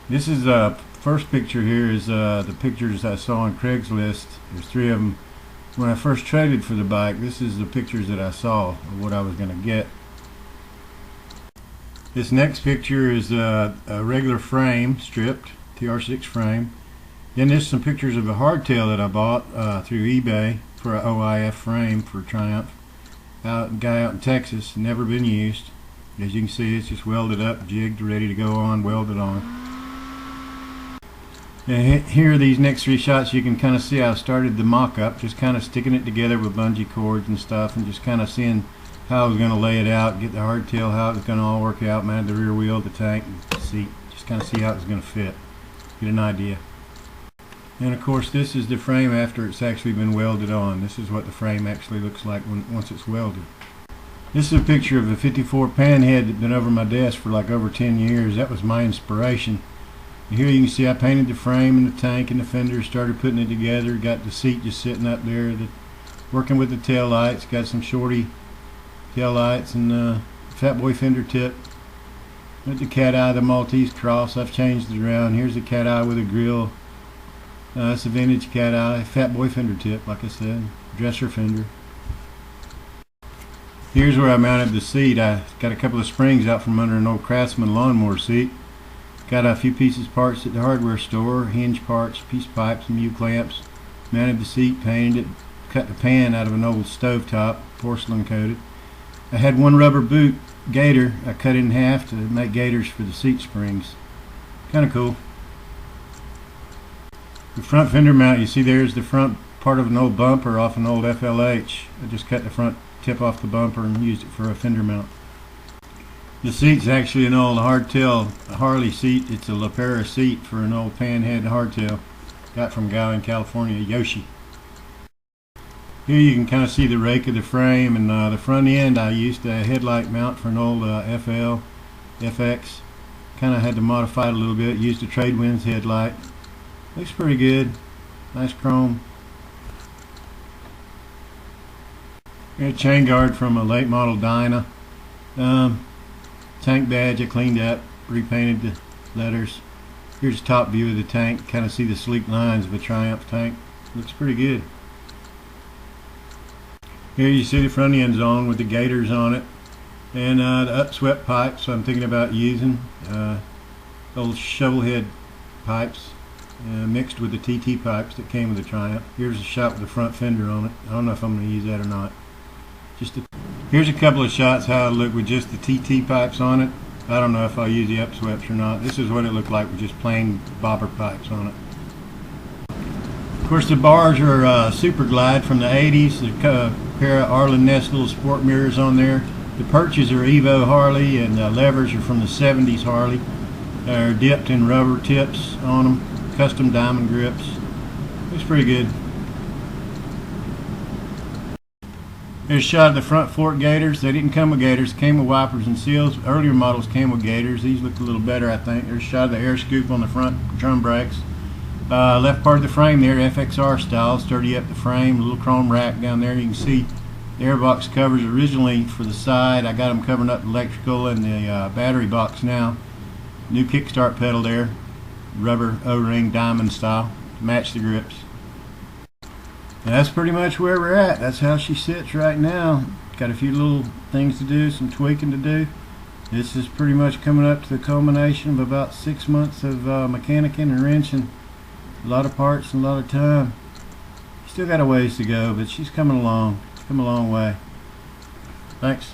This is the first picture here is the pictures I saw on Craigslist. There's 3 of them. When I first traded for the bike, this is the pictures that I saw of what I was going to get. This next picture is a regular frame, stripped TR6 frame. Then there's some pictures of a hardtail that I bought through eBay for an OIF frame for Triumph. A guy out in Texas, never been used. As you can see, it's just welded up, jigged, ready to go on, welded on. And here are these next 3 shots. You can kind of see how I started the mock-up, just kind of sticking it together with bungee cords and stuff, and just kind of seeing how I was going to lay it out, get the hardtail, how it was going to all work out, mounted the rear wheel, the tank, and the seat, just kind of see how it was going to fit, get an idea. And of course, this is the frame after it's actually been welded on. This is what the frame actually looks like once it's welded. This is a picture of a 54 panhead that's been over my desk for like over 10 years. That was my inspiration. And here you can see I painted the frame and the tank and the fender, started putting it together, got the seat just sitting up there, working with the tail lights, got some shorty tail lights and fat boy fender tip. With the cat eye, the Maltese cross, I've changed it around. Here's the cat eye with a grill. It's a vintage cat eye, fat boy fender tip, like I said, dresser fender. Here's where I mounted the seat. I got a couple of springs out from under an old Craftsman lawnmower seat. Got a few pieces parts at the hardware store, hinge parts, piece pipes, and U-clamps. Mounted the seat, painted it, cut the pan out of an old stove top, porcelain coated. I had one rubber boot gator. I cut it in half to make gators for the seat springs. Kind of cool. The front fender mount, you see there's the front part of an old bumper off an old FLH. I just cut the front tip off the bumper and used it for a fender mount. The seat's actually an old hardtail Harley seat. It's a LaPera seat for an old panhead hardtail. Got from a guy in California, Yoshi. Here you can kind of see the rake of the frame, and the front end I used a headlight mount for an old FX. Kind of had to modify it a little bit. Used a Tradewinds headlight. Looks pretty good. Nice chrome. Here's a chain guard from a late model Dyna. Tank badge I cleaned up, repainted the letters. Here's a top view of the tank. Kind of see the sleek lines of a Triumph tank. Looks pretty good. Here you see the front end's on with the gators on it, and the upswept pipes I'm thinking about using. Old shovel head pipes mixed with the TT pipes that came with the Triumph. Here's a shot with the front fender on it. I don't know if I'm going to use that or not. Here's a couple of shots how it looked with just the TT pipes on it. I don't know if I'll use the upswept or not. This is what it looked like with just plain bobber pipes on it. Of course, the bars are Super Glide from the 80s. A pair of Arlen Ness little sport mirrors on there. The perches are Evo Harley, and the levers are from the 70s Harley. They're dipped in rubber tips on them. Custom diamond grips. Looks pretty good. Here's a shot of the front fork gators. They didn't come with gators, they came with wipers and seals. Earlier models came with gators. These look a little better, I think. There's a shot of the air scoop on the front drum brakes. Left part of the frame there, FXR style, sturdy up the frame, a little chrome rack down there. You can see the airbox covers originally for the side. I got them covering up the electrical and the battery box now. New kickstart pedal there, rubber O-ring diamond style to match the grips. And that's pretty much where we're at. That's how she sits right now. Got a few little things to do, some tweaking to do. This is pretty much coming up to the culmination of about 6 months of mechanicking and wrenching. A lot of parts and a lot of time. Still got a ways to go, but she's coming along. It's come a long way. Thanks.